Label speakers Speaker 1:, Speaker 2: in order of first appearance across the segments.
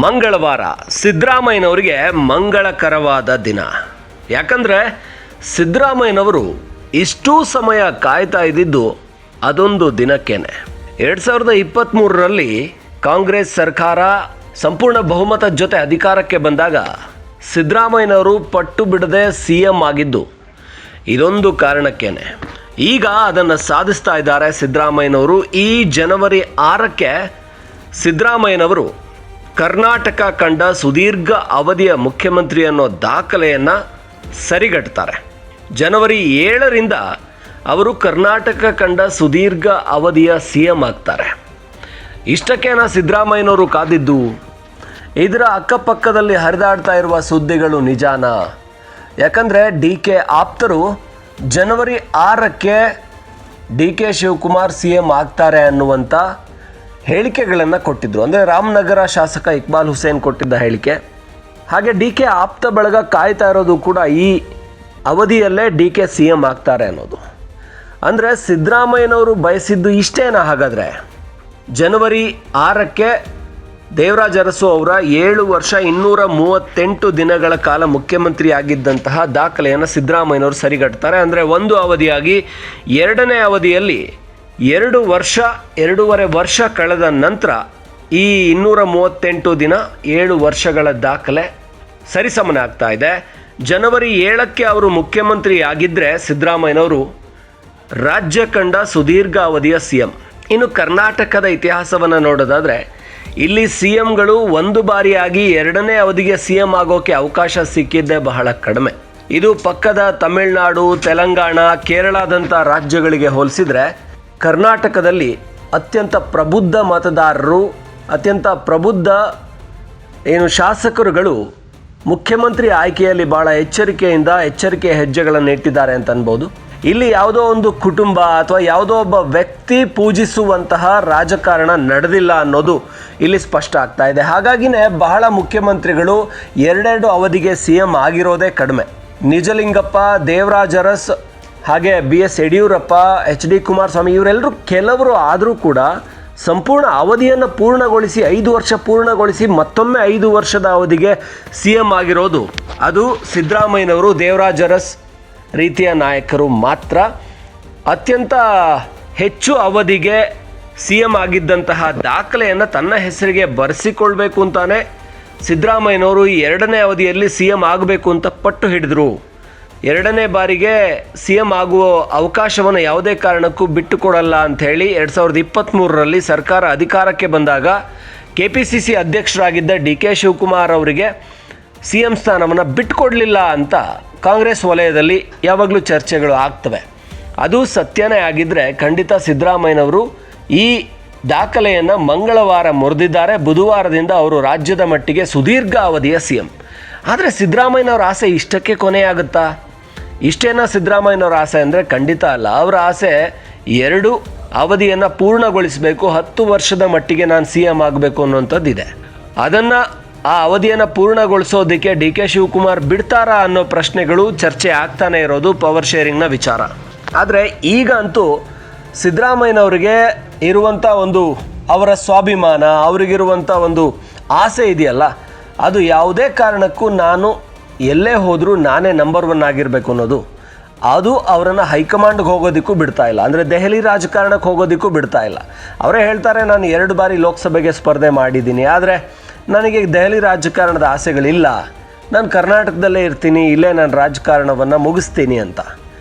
Speaker 1: ಮಂಗಳವಾರ ಸಿದ್ದರಾಮಯ್ಯನವರಿಗೆ ಮಂಗಳಕರವಾದ ದಿನ. ಯಾಕಂದರೆ ಸಿದ್ದರಾಮಯ್ಯನವರು ಇಷ್ಟೂ ಸಮಯ ಕಾಯ್ತಾ ಇದ್ದಿದ್ದು ಅದೊಂದು ದಿನಕ್ಕೇನೆ. 2023ರಲ್ಲಿ ಕಾಂಗ್ರೆಸ್ ಸರ್ಕಾರ ಸಂಪೂರ್ಣ ಬಹುಮತದ ಜೊತೆ ಅಧಿಕಾರಕ್ಕೆ ಬಂದಾಗ ಸಿದ್ದರಾಮಯ್ಯನವರು ಪಟ್ಟು ಬಿಡದೆ CM ಆಗಿದ್ದು ಇದೊಂದು ಕಾರಣಕ್ಕೇನೆ. ಈಗ ಅದನ್ನು ಸಾಧಿಸ್ತಾ ಇದ್ದಾರೆ ಸಿದ್ದರಾಮಯ್ಯನವರು. ಈ ಜನವರಿ 6ಕ್ಕೆ ಸಿದ್ದರಾಮಯ್ಯನವರು ಕರ್ನಾಟಕ ಕಂಡ ಸುದೀರ್ಘ ಅವಧಿಯ ಮುಖ್ಯಮಂತ್ರಿ ಅನ್ನೋ ದಾಖಲೆಯನ್ನು ಸರಿಗಟ್ತಾರೆ. ಜನವರಿ 7ರಿಂದ ಅವರು ಕರ್ನಾಟಕ ಕಂಡ ಸುದೀರ್ಘ ಅವಧಿಯ CM ಆಗ್ತಾರೆ. ಇಷ್ಟಕ್ಕೇನಾ ಸಿದ್ದರಾಮಯ್ಯನವರು ಕಾದಿದ್ದು? ಇದರ ಅಕ್ಕಪಕ್ಕದಲ್ಲಿ ಹರಿದಾಡ್ತಾ ಇರುವ ಸುದ್ದಿಗಳು ನಿಜಾನ? ಯಾಕಂದರೆ DK ಆಪ್ತರು ಜನವರಿ 6ಕ್ಕೆ DK ಶಿವಕುಮಾರ್ CM ಆಗ್ತಾರೆ ಅನ್ನುವಂಥ ಹೇಳಿಕೆಗಳನ್ನು ಕೊಟ್ಟಿದ್ದರು. ಅಂದರೆ ರಾಮನಗರ ಶಾಸಕ ಇಕ್ಬಾಲ್ ಹುಸೇನ್ ಕೊಟ್ಟಿದ್ದ ಹೇಳಿಕೆ. ಹಾಗೆ DK ಆಪ್ತ ಬಳಗ ಕಾಯ್ತಾ ಇರೋದು ಕೂಡ ಈ ಅವಧಿಯಲ್ಲೇ DK CM ಆಗ್ತಾರೆ ಅನ್ನೋದು. ಅಂದರೆ ಸಿದ್ದರಾಮಯ್ಯನವರು ಬಯಸಿದ್ದು ಇಷ್ಟೇನಾ? ಹಾಗಾದರೆ ಜನವರಿ 6ಕ್ಕೆ ದೇವರಾಜ ಅರಸು ಅವರ 7 ವರ್ಷ 238 ದಿನಗಳ ಕಾಲ ಮುಖ್ಯಮಂತ್ರಿ ಆಗಿದ್ದಂತಹ ದಾಖಲೆಯನ್ನು ಸಿದ್ದರಾಮಯ್ಯನವರು ಸರಿಗಟ್ತಾರೆ. ಅಂದರೆ ಒಂದು ಅವಧಿಯಾಗಿ ಎರಡನೇ ಅವಧಿಯಲ್ಲಿ 2.5 ವರ್ಷ ಕಳೆದ ನಂತರ ಈ 238 ದಿನ 7 ವರ್ಷಗಳ ದಾಖಲೆ ಸರಿಸಮನೆ ಆಗ್ತಾ ಇದೆ. ಜನವರಿ 7ಕ್ಕೆ ಅವರು ಮುಖ್ಯಮಂತ್ರಿ ಆಗಿದ್ದರೆ ಸಿದ್ದರಾಮಯ್ಯನವರು ರಾಜ್ಯ ಕಂಡ ಸುದೀರ್ಘ ಅವಧಿಯ CM. ಇನ್ನು ಕರ್ನಾಟಕದ ಇತಿಹಾಸವನ್ನು ನೋಡೋದಾದರೆ ಇಲ್ಲಿ CMಗಳು ಒಂದು ಬಾರಿಯಾಗಿ ಎರಡನೇ ಅವಧಿಗೆ CM ಆಗೋಕ್ಕೆ ಅವಕಾಶ ಸಿಕ್ಕಿದ್ದೇ ಬಹಳ ಕಡಿಮೆ. ಇದು ಪಕ್ಕದ ತಮಿಳುನಾಡು, ತೆಲಂಗಾಣ, ಕೇರಳದಂಥ ರಾಜ್ಯಗಳಿಗೆ ಹೋಲಿಸಿದರೆ ಕರ್ನಾಟಕದಲ್ಲಿ ಅತ್ಯಂತ ಪ್ರಬುದ್ಧ ಮತದಾರರು, ಅತ್ಯಂತ ಪ್ರಬುದ್ಧ ಶಾಸಕರುಗಳು ಮುಖ್ಯಮಂತ್ರಿ ಆಯ್ಕೆಯಲ್ಲಿ ಭಾಳ ಎಚ್ಚರಿಕೆ ಹೆಜ್ಜೆಗಳನ್ನು ಇಟ್ಟಿದ್ದಾರೆ ಅಂತ ಅನ್ಬೋದು. ಇಲ್ಲಿ ಯಾವುದೋ ಒಂದು ಕುಟುಂಬ ಅಥವಾ ಯಾವುದೋ ಒಬ್ಬ ವ್ಯಕ್ತಿ ಪೂಜಿಸುವಂತಹ ರಾಜಕಾರಣ ನಡೆದಿಲ್ಲ ಅನ್ನೋದು ಇಲ್ಲಿ ಸ್ಪಷ್ಟ ಆಗ್ತಾ ಇದೆ. ಹಾಗಾಗಿನೇ ಬಹಳ ಮುಖ್ಯಮಂತ್ರಿಗಳು 2 ಅವಧಿಗೆ CM ಆಗಿರೋದೇ ಕಡಿಮೆ. ನಿಜಲಿಂಗಪ್ಪ, ದೇವರಾಜ ಅರಸ್, ಹಾಗೆ BS ಯಡಿಯೂರಪ್ಪ, HD ಕುಮಾರಸ್ವಾಮಿ ಇವರೆಲ್ಲರೂ ಕೆಲವರು ಆದರೂ ಕೂಡ ಸಂಪೂರ್ಣ ಅವಧಿಯನ್ನು ಪೂರ್ಣಗೊಳಿಸಿ 5 ವರ್ಷ ಪೂರ್ಣಗೊಳಿಸಿ ಮತ್ತೊಮ್ಮೆ 5 ವರ್ಷದ ಅವಧಿಗೆ CM ಆಗಿರೋದು ಅದು ಸಿದ್ದರಾಮಯ್ಯನವರು, ದೇವರಾಜ ಅರಸ್ ರೀತಿಯ ನಾಯಕರು ಮಾತ್ರ. ಅತ್ಯಂತ ಹೆಚ್ಚು ಅವಧಿಗೆ CM ಆಗಿದ್ದಂತಹ ದಾಖಲೆಯನ್ನು ತನ್ನ ಹೆಸರಿಗೆ ಬರೆಸಿಕೊಳ್ಬೇಕು ಅಂತಾನೆ ಸಿದ್ದರಾಮಯ್ಯನವರು 2ನೇ ಅವಧಿಯಲ್ಲಿ CM ಆಗಬೇಕು ಅಂತ ಪಟ್ಟು ಹಿಡಿದ್ರು. 2ನೇ ಬಾರಿಗೆ CM ಆಗುವ ಅವಕಾಶವನ್ನು ಯಾವುದೇ ಕಾರಣಕ್ಕೂ ಬಿಟ್ಟು ಕೊಡಲ್ಲ ಅಂಥೇಳಿ 2023ರಲ್ಲಿ ಸರ್ಕಾರ ಅಧಿಕಾರಕ್ಕೆ ಬಂದಾಗ KPCC ಅಧ್ಯಕ್ಷರಾಗಿದ್ದ DK ಶಿವಕುಮಾರ್ ಅವರಿಗೆ CM ಸ್ಥಾನವನ್ನು ಬಿಟ್ಟುಕೊಡಲಿಲ್ಲ ಅಂತ ಕಾಂಗ್ರೆಸ್ ವಲಯದಲ್ಲಿ ಯಾವಾಗಲೂ ಚರ್ಚೆಗಳು ಆಗ್ತವೆ. ಅದು ಸತ್ಯನೇ ಆಗಿದ್ದರೆ ಖಂಡಿತ ಸಿದ್ದರಾಮಯ್ಯನವರು ಈ ದಾಖಲೆಯನ್ನು ಮಂಗಳವಾರ ಮುರಿದಿದ್ದಾರೆ. ಬುಧವಾರದಿಂದ ಅವರು ರಾಜ್ಯದ ಮಟ್ಟಿಗೆ ಸುದೀರ್ಘ ಅವಧಿಯ CM. ಆದರೆ ಸಿದ್ದರಾಮಯ್ಯನವರ ಆಸೆ ಇಷ್ಟಕ್ಕೆ ಕೊನೆಯಾಗುತ್ತಾ? ಇಷ್ಟೇನಾ ಸಿದ್ದರಾಮಯ್ಯನವರ ಆಸೆ ಅಂದರೆ ಖಂಡಿತ ಅಲ್ಲ. ಅವರ ಆಸೆ 2 ಅವಧಿಯನ್ನು ಪೂರ್ಣಗೊಳಿಸಬೇಕು, 10 ವರ್ಷದ ಮಟ್ಟಿಗೆ ನಾನು CM ಆಗಬೇಕು ಅನ್ನೋಂಥದ್ದಿದೆ. ಅದನ್ನು ಆ ಅವಧಿಯನ್ನು ಪೂರ್ಣಗೊಳಿಸೋದಕ್ಕೆ DK ಶಿವಕುಮಾರ್ ಬಿಡ್ತಾರಾ ಅನ್ನೋ ಪ್ರಶ್ನೆಗಳು ಚರ್ಚೆ ಆಗ್ತಾನೆ ಇರೋದು ಪವರ್ ಶೇರಿಂಗ್ನ ವಿಚಾರ. ಆದರೆ ಈಗ ಅಂತೂ ಸಿದ್ದರಾಮಯ್ಯನವರಿಗೆ ಇರುವಂಥ ಅವರ ಸ್ವಾಭಿಮಾನ, ಅವರಿಗಿರುವಂಥ ಆಸೆ ಇದೆಯಲ್ಲ, ಅದು ಯಾವುದೇ ಕಾರಣಕ್ಕೂ ನಾನು ಎಲ್ಲೇ ಹೋದರೂ ನಾನೇ ನಂಬರ್ 1 ಆಗಿರಬೇಕು ಅನ್ನೋದು, ಅದು ಅವರನ್ನು ಹೈಕಮಾಂಡ್ಗೆ ಹೋಗೋದಕ್ಕೂ ಬಿಡ್ತಾ ಇಲ್ಲ. ಅಂದರೆ ದೆಹಲಿ ರಾಜಕಾರಣಕ್ಕೆ ಹೋಗೋದಕ್ಕೂ ಬಿಡ್ತಾ ಇಲ್ಲ. ಅವರೇ ಹೇಳ್ತಾರೆ, ನಾನು 2 ಬಾರಿ ಲೋಕಸಭೆಗೆ ಸ್ಪರ್ಧೆ ಮಾಡಿದ್ದೀನಿ, ಆದರೆ ನನಗೆ ದೆಹಲಿ ರಾಜಕಾರಣದ ಆಸೆಗಳಿಲ್ಲ, ನಾನು ಕರ್ನಾಟಕದಲ್ಲೇ ಇರ್ತೀನಿ, ಇಲ್ಲೇ ನಾನು ರಾಜಕಾರಣವನ್ನು ಮುಗಿಸ್ತೀನಿ ಅಂತ.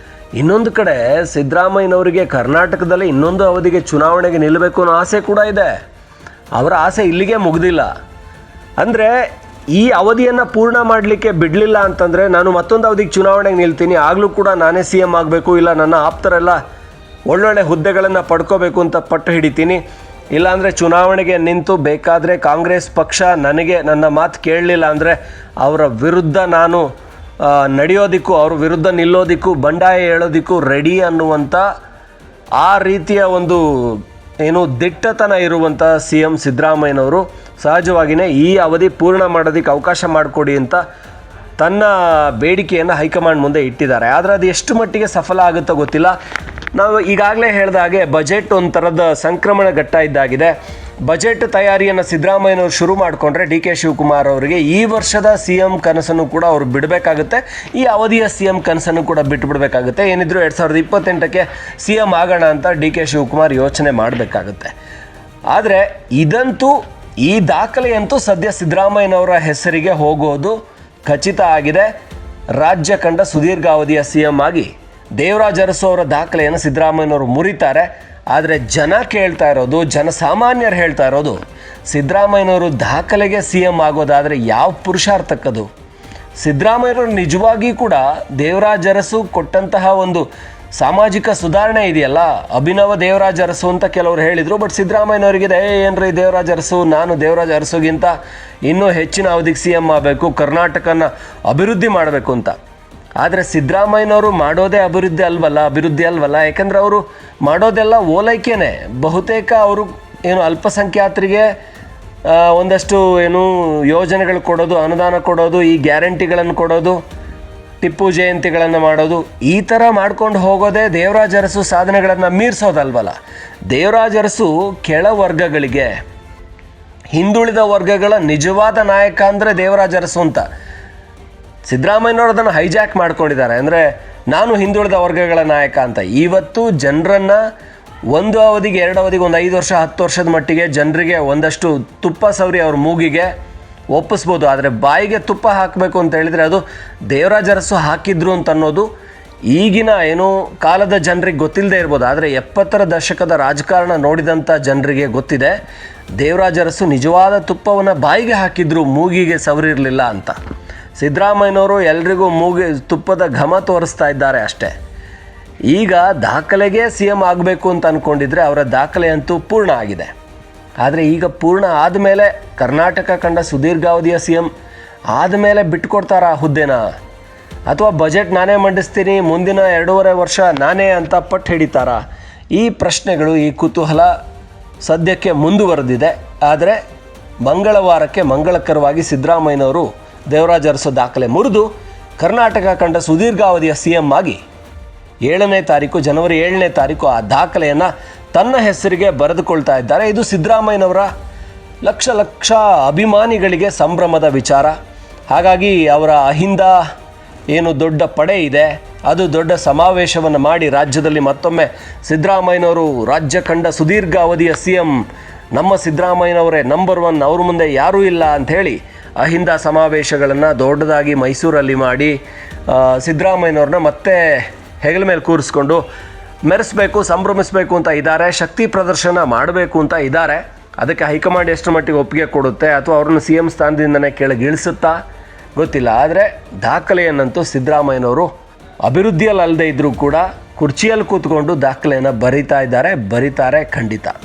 Speaker 1: ಇನ್ನೊಂದು ಕಡೆ ಸಿದ್ದರಾಮಯ್ಯನವರಿಗೆ ಕರ್ನಾಟಕದಲ್ಲೇ ಇನ್ನೊಂದು ಅವಧಿಗೆ ಚುನಾವಣೆಗೆ ನಿಲ್ಲಬೇಕು ಅನ್ನೋ ಆಸೆ ಕೂಡ ಇದೆ. ಅವರ ಆಸೆ ಇಲ್ಲಿಗೆ ಮುಗಿದಿಲ್ಲ. ಅಂದರೆ ಈ ಅವಧಿಯನ್ನು ಪೂರ್ಣ ಮಾಡಲಿಕ್ಕೆ ಬಿಡಲಿಲ್ಲ ಅಂತಂದರೆ ನಾನು ಮತ್ತೊಂದು ಅವಧಿಗೆ ಚುನಾವಣೆಗೆ ನಿಲ್ತೀನಿ, ಆಗಲೂ ಕೂಡ ನಾನೇ CM ಆಗಬೇಕು, ಇಲ್ಲ ನನ್ನ ಆಪ್ತರೆಲ್ಲ ಒಳ್ಳೊಳ್ಳೆ ಹುದ್ದೆಗಳನ್ನು ಪಡ್ಕೋಬೇಕು ಅಂತ ಪಟ್ಟು ಹಿಡಿತೀನಿ, ಇಲ್ಲಾಂದರೆ ಚುನಾವಣೆಗೆ ನಿಂತು ಬೇಕಾದರೆ ಕಾಂಗ್ರೆಸ್ ಪಕ್ಷ ನನ್ನ ಮಾತು ಕೇಳಲಿಲ್ಲ ಅಂದರೆ ಅವರ ವಿರುದ್ಧ ನಾನು ನಡೆಯೋದಕ್ಕೂ ಅವ್ರ ವಿರುದ್ಧ ನಿಲ್ಲೋದಕ್ಕೂ ಬಂಡಾಯ ಹೇಳೋದಕ್ಕೂ ರೆಡಿ ಅನ್ನುವಂಥ ಆ ರೀತಿಯ ದಿಟ್ಟತನ ಇರುವಂಥ CM ಸಿದ್ದರಾಮಯ್ಯನವರು ಸಹಜವಾಗಿಯೇ ಈ ಅವಧಿ ಪೂರ್ಣ ಮಾಡೋದಕ್ಕೆ ಅವಕಾಶ ಮಾಡಿಕೊಡಿ ಅಂತ ತನ್ನ ಬೇಡಿಕೆಯನ್ನು ಹೈಕಮಾಂಡ್ ಮುಂದೆ ಇಟ್ಟಿದ್ದಾರೆ. ಆದರೆ ಅದು ಎಷ್ಟು ಮಟ್ಟಿಗೆ ಸಫಲ ಆಗುತ್ತೋ ಗೊತ್ತಿಲ್ಲ. ನಾವು ಈಗಾಗಲೇ ಹೇಳಿದ ಹಾಗೆ ಬಜೆಟ್ ಒಂಥರದ ಸಂಕ್ರಮಣ ಘಟ್ಟ ಇದ್ದಾಗಿದೆ. ಬಜೆಟ್ ತಯಾರಿಯನ್ನು ಸಿದ್ದರಾಮಯ್ಯನವರು ಶುರು ಮಾಡಿಕೊಂಡ್ರೆ ಡಿ ಕೆ ಶಿವಕುಮಾರ್ ಅವರಿಗೆ ಈ ವರ್ಷದ ಸಿ ಎಂ ಕನಸನ್ನು ಕೂಡ ಅವರು ಬಿಡಬೇಕಾಗುತ್ತೆ, ಈ ಅವಧಿಯ ಸಿ ಎಂ ಕನಸನ್ನು ಕೂಡ ಬಿಟ್ಟುಬಿಡಬೇಕಾಗುತ್ತೆ. ಏನಿದ್ರು 2028ಕ್ಕೆ ಸಿ ಎಂ ಆಗೋಣ ಅಂತ ಡಿ ಕೆ ಶಿವಕುಮಾರ್ ಯೋಚನೆ ಮಾಡಬೇಕಾಗುತ್ತೆ. ಆದರೆ ಇದಂತೂ ಈ ದಾಖಲೆಯಂತೂ ಸದ್ಯ ಸಿದ್ದರಾಮಯ್ಯನವರ ಹೆಸರಿಗೆ ಹೋಗೋದು ಖಚಿತ ಆಗಿದೆ. ರಾಜ್ಯ ಕಂಡ ಸುದೀರ್ಘಾವಧಿಯ ಸಿ ಎಂ ಆಗಿ ದೇವರಾಜ ಅರಸು ಅವರ ದಾಖಲೆಯನ್ನು ಸಿದ್ದರಾಮಯ್ಯನವರು ಮುರಿತಾರೆ. ಆದರೆ ಜನ ಕೇಳ್ತಾ ಇರೋದು, ಜನಸಾಮಾನ್ಯರು ಹೇಳ್ತಾ ಇರೋದು, ಸಿದ್ದರಾಮಯ್ಯನವರು ದಾಖಲೆಗೆ ಸಿ ಎಂ ಆಗೋದಾದರೆ ಯಾವ ಪುರುಷಾರ್ಥಕ್ಕದು? ಸಿದ್ದರಾಮಯ್ಯನವರು ನಿಜವಾಗಿ ಕೂಡ ದೇವರಾಜ ಅರಸು ಕೊಟ್ಟಂತಹ ಒಂದು ಸಾಮಾಜಿಕ ಸುಧಾರಣೆ ಇದೆಯಲ್ಲ, ಅಭಿನವ ದೇವರಾಜ ಅರಸು ಅಂತ ಕೆಲವರು ಹೇಳಿದರು. ಬಟ್ ಸಿದ್ದರಾಮಯ್ಯನವರಿಗಿದೆ ಏನ್ರಿ ದೇವರಾಜ ಅರಸು, ನಾನು ದೇವರಾಜ ಅರಸುಗಿಂತ ಇನ್ನೂ ಹೆಚ್ಚಿನ ಅವಧಿಗೆ ಸಿ ಎಂ ಆಗಬೇಕು, ಕರ್ನಾಟಕನ ಅಭಿವೃದ್ಧಿ ಮಾಡಬೇಕು ಅಂತ. ಆದರೆ ಸಿದ್ದರಾಮಯ್ಯನವರು ಮಾಡೋದೇ ಅಭಿವೃದ್ಧಿ ಅಲ್ವಲ್ಲ. ಯಾಕಂದರೆ ಅವರು ಮಾಡೋದೆಲ್ಲ ಓಲೈಕೆನೇ. ಬಹುತೇಕ ಅವರು ಏನು ಅಲ್ಪಸಂಖ್ಯಾತರಿಗೆ ಒಂದಷ್ಟು ಏನು ಯೋಜನೆಗಳು ಕೊಡೋದು, ಅನುದಾನ ಕೊಡೋದು, ಈ ಗ್ಯಾರಂಟಿಗಳನ್ನು ಕೊಡೋದು, ಟಿಪ್ಪು ಜಯಂತಿಗಳನ್ನು ಮಾಡೋದು, ಈ ಥರ ಮಾಡ್ಕೊಂಡು ಹೋಗೋದೇ ದೇವರಾಜ ಅರಸು ಸಾಧನೆಗಳನ್ನು ಮೀರಿಸೋದಲ್ವಲ್ಲ. ದೇವರಾಜ ಅರಸು ಕೆಳ ವರ್ಗಗಳಿಗೆ, ಹಿಂದುಳಿದ ವರ್ಗಗಳ ನಿಜವಾದ ನಾಯಕ ಅಂದರೆ ದೇವರಾಜ ಅರಸು ಅಂತ. ಸಿದ್ದರಾಮಯ್ಯನವರು ಅದನ್ನು ಹೈಜಾಕ್ ಮಾಡ್ಕೊಂಡಿದ್ದಾರೆ. ಅಂದರೆ ನಾನು ಹಿಂದುಳಿದ ವರ್ಗಗಳ ನಾಯಕ ಅಂತ. ಇವತ್ತು ಜನರನ್ನು ಒಂದು ಅವಧಿಗೆ, 2 ಅವಧಿಗೆ, ಒಂದು 5 ವರ್ಷ 10 ವರ್ಷದ ಮಟ್ಟಿಗೆ ಜನರಿಗೆ ಒಂದಷ್ಟು ತುಪ್ಪ ಸವರಿ ಅವ್ರ ಮೂಗಿಗೆ ಒಪ್ಪಿಸ್ಬೋದು. ಆದರೆ ಬಾಯಿಗೆ ತುಪ್ಪ ಹಾಕಬೇಕು ಅಂತ ಹೇಳಿದರೆ ಅದು ದೇವರಾಜ ಅರಸು ಹಾಕಿದ್ರು ಅಂತ ಅನ್ನೋದು ಈಗಿನ ಏನು ಕಾಲದ ಜನರಿಗೆ ಗೊತ್ತಿಲ್ಲದೆ ಇರ್ಬೋದು. ಆದರೆ 70ರ ದಶಕದ ರಾಜಕಾರಣ ನೋಡಿದಂಥ ಜನರಿಗೆ ಗೊತ್ತಿದೆ ದೇವರಾಜ ಅರಸು ನಿಜವಾದ ತುಪ್ಪವನ್ನು ಬಾಯಿಗೆ ಹಾಕಿದ್ರು, ಮೂಗಿಗೆ ಸವರಿರಲಿಲ್ಲ ಅಂತ. ಸಿದ್ದರಾಮಯ್ಯನವರು ಎಲ್ರಿಗೂ ತುಪ್ಪದ ಘಮ ತೋರಿಸ್ತಾ ಇದ್ದಾರೆ ಅಷ್ಟೇ. ಈಗ ದಾಖಲೆಗೆ ಸಿ ಎಂ ಆಗಬೇಕು ಅಂತ ಅಂದ್ಕೊಂಡಿದ್ರೆ ಅವರ ದಾಖಲೆ ಅಂತೂ ಪೂರ್ಣ ಆಗಿದೆ. ಆದರೆ ಈಗ ಪೂರ್ಣ ಆದಮೇಲೆ, ಕರ್ನಾಟಕ ಕಂಡ ಸುದೀರ್ಘಾವಧಿಯ ಸಿ ಎಂ ಆದಮೇಲೆ ಬಿಟ್ಕೊಡ್ತಾರಾ ಹುದ್ದೆನ? ಅಥವಾ ಬಜೆಟ್ ನಾನೇ ಮಂಡಿಸ್ತೀನಿ, ಮುಂದಿನ 2.5 ವರ್ಷ ನಾನೇ ಅಂತ ಪಟ್ಟು ಹಿಡಿತಾರಾ? ಈ ಪ್ರಶ್ನೆಗಳು, ಈ ಕುತೂಹಲ ಸದ್ಯಕ್ಕೆ ಮುಂದುವರೆದಿದೆ. ಆದರೆ ಮಂಗಳವಾರಕ್ಕೆ ಮಂಗಳಕರವಾಗಿ ಸಿದ್ದರಾಮಯ್ಯನವರು ದೇವರಾಜ ಅರಸು ದಾಖಲೆ ಮುರಿದು ಕರ್ನಾಟಕ ಕಂಡ ಸುದೀರ್ಘಾವಧಿಯ ಸಿ ಎಂ ಆಗಿ 7ನೇ ತಾರೀಕು, ಜನವರಿ 7ನೇ ತಾರೀಕು ಆ ದಾಖಲೆಯನ್ನು ತನ್ನ ಹೆಸರಿಗೆ ಬರೆದುಕೊಳ್ತಾ ಇದ್ದಾರೆ. ಇದು ಸಿದ್ದರಾಮಯ್ಯನವರ ಲಕ್ಷ ಅಭಿಮಾನಿಗಳಿಗೆ ಸಂಭ್ರಮದ ವಿಚಾರ. ಹಾಗಾಗಿ ಅವರ ಅಹಿಂದ ಏನು ದೊಡ್ಡ ಪಡೆ ಇದೆ, ಅದು ದೊಡ್ಡ ಸಮಾವೇಶವನ್ನು ಮಾಡಿ ರಾಜ್ಯದಲ್ಲಿ ಮತ್ತೊಮ್ಮೆ ಸಿದ್ದರಾಮಯ್ಯನವರು ರಾಜ್ಯ ಕಂಡ ಸುದೀರ್ಘ ಅವಧಿಯ ಸಿ ಎಂ, ನಮ್ಮ ಸಿದ್ದರಾಮಯ್ಯನವರೇ ನಂಬರ್ 1, ಅವ್ರ ಮುಂದೆ ಯಾರೂ ಇಲ್ಲ ಅಂಥೇಳಿ ಅಹಿಂದ ಸಮಾವೇಶಗಳನ್ನು ದೊಡ್ಡದಾಗಿ ಮೈಸೂರಲ್ಲಿ ಮಾಡಿ ಸಿದ್ದರಾಮಯ್ಯನವ್ರನ್ನ ಮತ್ತೆ ಹೆಗಲ ಮೇಲೆ ಕೂರಿಸ್ಕೊಂಡು ಮೆರೆಸಬೇಕು, ಸಂಭ್ರಮಿಸಬೇಕು ಅಂತ ಇದ್ದಾರೆ. ಶಕ್ತಿ ಪ್ರದರ್ಶನ ಮಾಡಬೇಕು ಅಂತ ಇದ್ದಾರೆ. ಅದಕ್ಕೆ ಹೈಕಮಾಂಡ್ ಎಷ್ಟು ಮಟ್ಟಿಗೆ ಒಪ್ಪಿಗೆ ಕೊಡುತ್ತೆ ಅಥವಾ ಅವ್ರನ್ನ ಸಿ ಎಂ ಸ್ಥಾನದಿಂದನೇ ಕೆಳಗಿಳಿಸುತ್ತಾ ಗೊತ್ತಿಲ್ಲ. ಆದರೆ ದಾಖಲೆಯನ್ನಂತೂ ಸಿದ್ದರಾಮಯ್ಯನವರು ಅಭಿವೃದ್ಧಿಯಲ್ಲಿ ಅಲ್ಲದೆ ಇದ್ದರೂ ಕೂಡ ಕುರ್ಚಿಯಲ್ಲಿ ಕೂತ್ಕೊಂಡು ದಾಖಲೆಯನ್ನು ಬರೀತಾರೆ ಖಂಡಿತ.